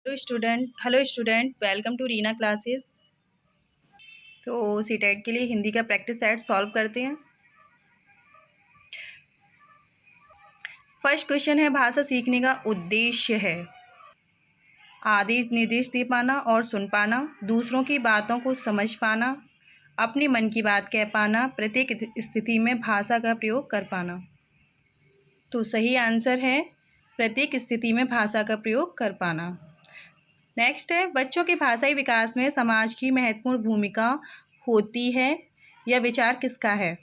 Hello student, welcome to Reena classes. तो CTET के लिए हिंदी का प्रैक्टिस सेट सॉल्व करते हैं। फर्स्ट क्वेश्चन है, भाषा सीखने का उद्देश्य है आदेश निर्देश दे पाना और सुन पाना, दूसरों की बातों को समझ पाना, अपने मन की बात कह पाना, प्रत्येक स्थिति में भाषा का प्रयोग कर पाना। तो सही आंसर है प्रत्येक स्थिति में भाषा का प्रयोग कर पाना। नेक्स्ट है, बच्चों के भाषाई विकास में समाज की महत्वपूर्ण भूमिका होती है। यह विचार किसका है?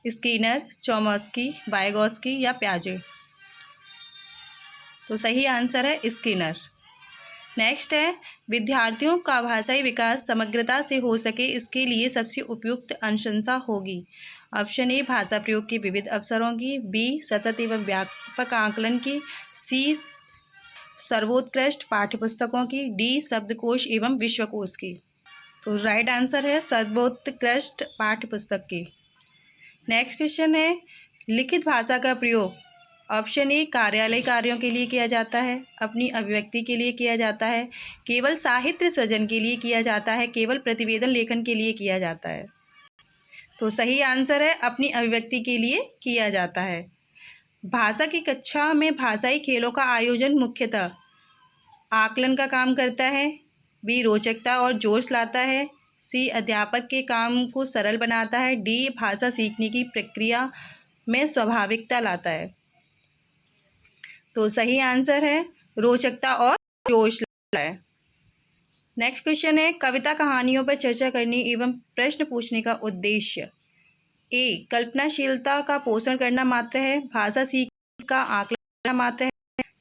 स्किनर, चोम्स्की, वाइगोत्स्की या प्याजे? तो सही आंसर है स्किनर। नेक्स्ट है, विद्यार्थियों का भाषाई विकास समग्रता से हो सके इसके लिए सबसे उपयुक्त अनुशंसा होगी। ऑप्शन ए, भाषा प्रयोग के विविध अवसरों की, बी, सतत एवं व्यापक आकलन की, सी, सर्वोत्कृष्ट पाठ्यपुस्तकों की, डी, शब्दकोश एवं विश्वकोश की। तो राइट आंसर है सर्वोत्कृष्ट पाठ्यपुस्तक की। नेक्स्ट क्वेश्चन है, लिखित भाषा का प्रयोग ऑप्शन ए, कार्यालय कार्यों के लिए किया जाता है, अपनी अभिव्यक्ति के लिए किया जाता है, केवल साहित्य सृजन के लिए किया जाता है, केवल प्रतिवेदन लेखन के लिए किया जाता है। तो सही आंसर है अपनी अभिव्यक्ति के लिए किया जाता है। भाषा की कक्षा में भाषाई खेलों का आयोजन मुख्यतः आकलन का काम करता है, बी, रोचकता और जोश लाता है, सी, अध्यापक के काम को सरल बनाता है, डी, भाषा सीखने की प्रक्रिया में स्वाभाविकता लाता है। तो सही आंसर है रोचकता और जोश लाता है। नेक्स्ट क्वेश्चन है, कविता कहानियों पर चर्चा करने एवं प्रश्न पूछने का उद्देश्य ए, कल्पनाशीलता का पोषण करना मात्र है, भाषा सीखने का आकलन करना मात्र है,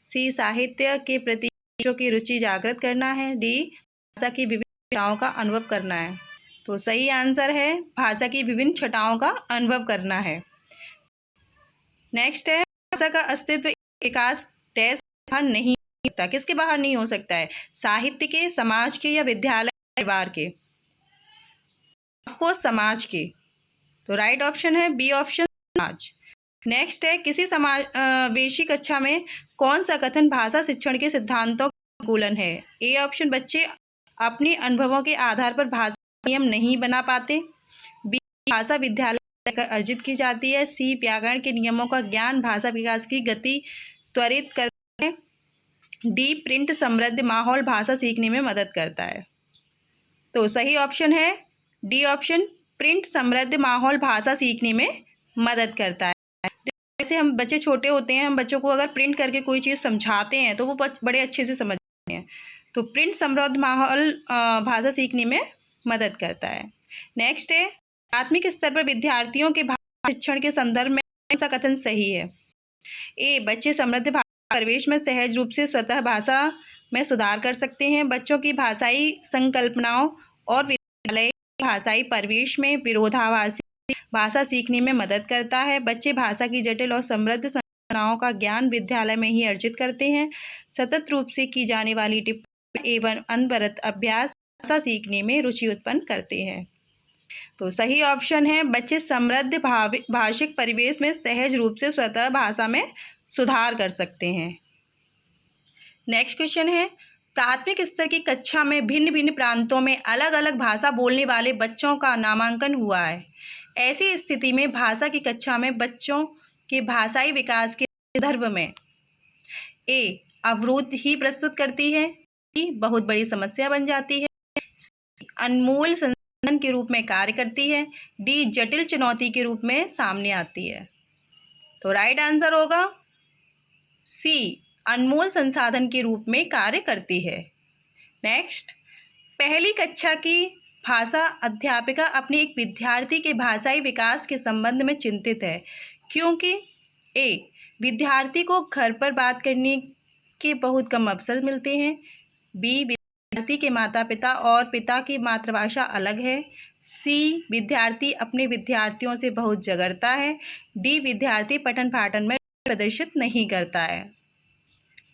सी, साहित्य के प्रति बच्चों की रुचि जागृत करना है, डी, भाषा की विभिन्न छटाओं का अनुभव करना है। तो सही आंसर है भाषा की विभिन्न छटाओं का अनुभव करना है। नेक्स्ट है, भाषा का अस्तित्व विकास टेस्ट बाहर नहीं होता, किसके बाहर नहीं हो सकता है? साहित्य के, समाज के या विद्यालय परिवार के? ऑफकोर्स समाज के। तो राइट ऑप्शन है बी ऑप्शन, समाज। नेक्स्ट है, किसी समावेशी कक्षा में कौन सा कथन भाषा शिक्षण के सिद्धांतों का अनुकूलन है? ए ऑप्शन, बच्चे अपने अनुभवों के आधार पर भाषा नियम नहीं बना पाते, बी, भाषा विद्यालय कर अर्जित की जाती है, सी, व्याकरण के नियमों का ज्ञान भाषा विकास की गति त्वरित करता है, डी, प्रिंट समृद्ध माहौल भाषा सीखने में मदद करता है। तो सही ऑप्शन है डी ऑप्शन, प्रिंट समृद्ध माहौल भाषा सीखने में मदद करता है। जैसे हम बच्चे छोटे होते हैं, हम बच्चों को अगर प्रिंट करके कोई चीज़ समझाते हैं तो वो बड़े अच्छे से समझते हैं। तो प्रिंट समृद्ध माहौल भाषा सीखने में मदद करता है। नेक्स्ट है, प्राथमिक स्तर पर विद्यार्थियों के भाषा शिक्षण के संदर्भ में कौन सा कथन सही है? ए, बच्चे समृद्ध भाषा परिवेश में सहज रूप से स्वतः भाषा में सुधार कर सकते हैं, बच्चों की भाषाई संकल्पनाओं और विद्यालय भाषाई परिवेश में विरोधाभासी भाषा सीखने में मदद करता है, बच्चे भाषा की जटिल और समृद्ध संरचनाओं का ज्ञान विद्यालय में ही अर्जित करते हैं, सतत रूप से की जाने वाली टिप्पणी एवं अनवरत अभ्यास भाषा सीखने में रुचि उत्पन्न करते हैं। तो सही ऑप्शन है, बच्चे समृद्ध भाषिक परिवेश में सहज रूप से स्वतः भाषा में सुधार कर सकते हैं। नेक्स्ट क्वेश्चन है, प्राथमिक स्तर की कक्षा में भिन्न भिन्न प्रांतों में अलग अलग भाषा बोलने वाले बच्चों का नामांकन हुआ है। ऐसी स्थिति में भाषा की कक्षा में बच्चों के भाषाई विकास के संदर्भ में ए, अवरोध ही प्रस्तुत करती है, बी, बहुत बड़ी समस्या बन जाती है, सी, अनमोल संसाधन के रूप में कार्य करती है, डी, जटिल चुनौती के रूप में सामने आती है। तो राइट आंसर होगा सी, अनमोल संसाधन के रूप में कार्य करती है। नेक्स्ट, पहली कक्षा की भाषा अध्यापिका अपने एक विद्यार्थी के भाषाई विकास के संबंध में चिंतित है क्योंकि ए, विद्यार्थी को घर पर बात करने के बहुत कम अवसर मिलते हैं, बी, विद्यार्थी के माता पिता और पिता की मातृभाषा अलग है, सी, विद्यार्थी अपने विद्यार्थियों से बहुत झगड़ता है, डी, विद्यार्थी पठन पाठन में प्रदर्शित नहीं करता है।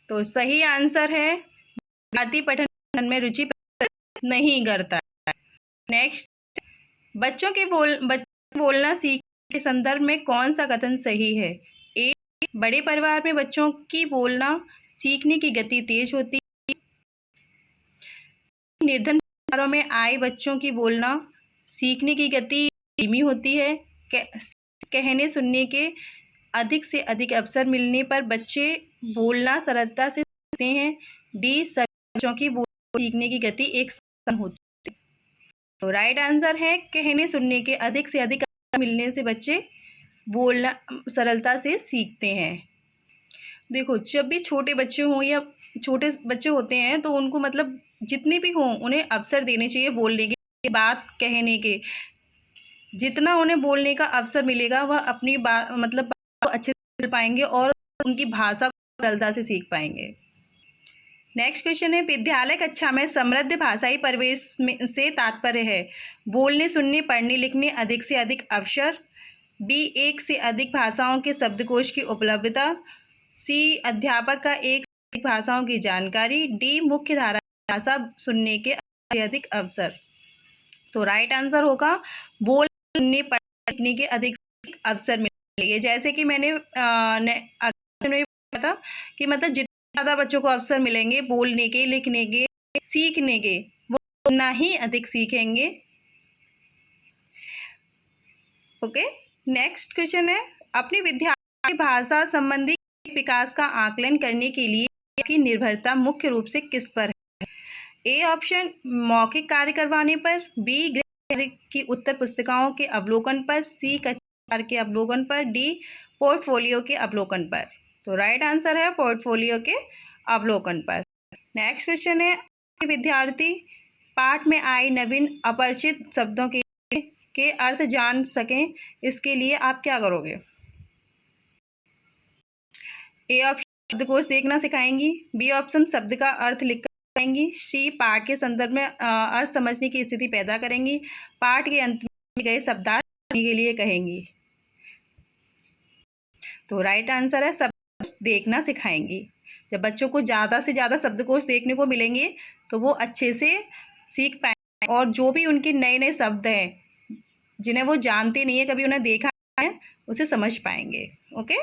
तो सही आंसर है विद्यार्थी पठन पाठन में रुचि नहीं करता है। नेक्स्ट, बच्चों के बोलना सीखने के संदर्भ में कौन सा कथन सही है? ए, बड़े परिवार में बच्चों की बोलना सीखने की गति तेज होती है। निर्धन परिवारों में आए बच्चों की बोलना सीखने की गति धीमी होती है। कहने सुनने के अधिक से अधिक अवसर मिलने पर बच्चे बोलना सरलता से सीखते हैं। डी, सभी बच्चों की बोलना सीखने की गति एक समान होती है। तो राइट आंसर है कहने सुनने के अधिक से अधिक अवसर मिलने से बच्चे बोलना सरलता से सीखते हैं। देखो, जब भी छोटे बच्चे हों या छोटे बच्चे होते हैं तो उनको मतलब जितने भी हों उन्हें अवसर देने चाहिए बोलने के, बात कहने के। जितना उन्हें बोलने का अवसर मिलेगा वह अपनी बात मतलब अच्छे से पाएंगे और उनकी भाषा को सरलता से सीख पाएंगे। नेक्स्ट क्वेश्चन है, विद्यालय कक्षा में समृद्ध भाषाई परिवेश में से तात्पर्य है बोलने सुनने पढ़ने लिखने अधिक से अधिक अवसर, बी, एक से अधिक भाषाओं के शब्दकोश की उपलब्धता, सी, अध्यापक का एक से अधिक भाषाओं की जानकारी, डी, मुख्य धारा भाषा सुनने के अधिक से अधिक अवसर। तो राइट आंसर होगा बोलने सुनने पढ़ने लिखने के अधिक से अधिक अवसर मिलेंगे। जैसे कि मैंने बताया था कि मतलब जितने ज़्यादा बच्चों को अवसर मिलेंगे बोलने के, लिखने के, सीखने के, वो उतना ही अधिक सीखेंगे। ओके, नेक्स्ट क्वेश्चन है, अपनी विद्यार्थी भाषा संबंधी विकास का आकलन करने के लिए की निर्भरता मुख्य रूप से किस पर है? ए ऑप्शन मौखिक कार्य करवाने पर, बी, गृह की उत्तर पुस्तिकाओं के अवलोकन पर, सी, कक्षा के अवलोकन पर, डी, पोर्टफोलियो के अवलोकन पर। तो राइट आंसर है पोर्टफोलियो के अवलोकन पर। नेक्स्ट क्वेश्चन है, विद्यार्थी पाठ में आए नवीन अपरिचित शब्दों के अर्थ जान सकें, इसके लिए आप क्या करोगे? ए ऑप्शन शब्दकोश देखना सिखाएंगी, बी ऑप्शन शब्द का अर्थ लिख करेंगी, सी, पाठ के संदर्भ में अर्थ समझने की स्थिति पैदा करेंगी, पाठ के अंत में गए शब्दार्थ के लिए कहेंगी। तो राइट आंसर है शब्दकोश देखना सिखाएंगी। जब बच्चों को ज़्यादा से ज़्यादा शब्दकोश देखने को मिलेंगे तो वो अच्छे से सीख पाएंगे और जो भी उनके नए नए शब्द हैं जिन्हें वो जानते नहीं है, कभी उन्हें देखा है, उसे समझ पाएंगे। ओके।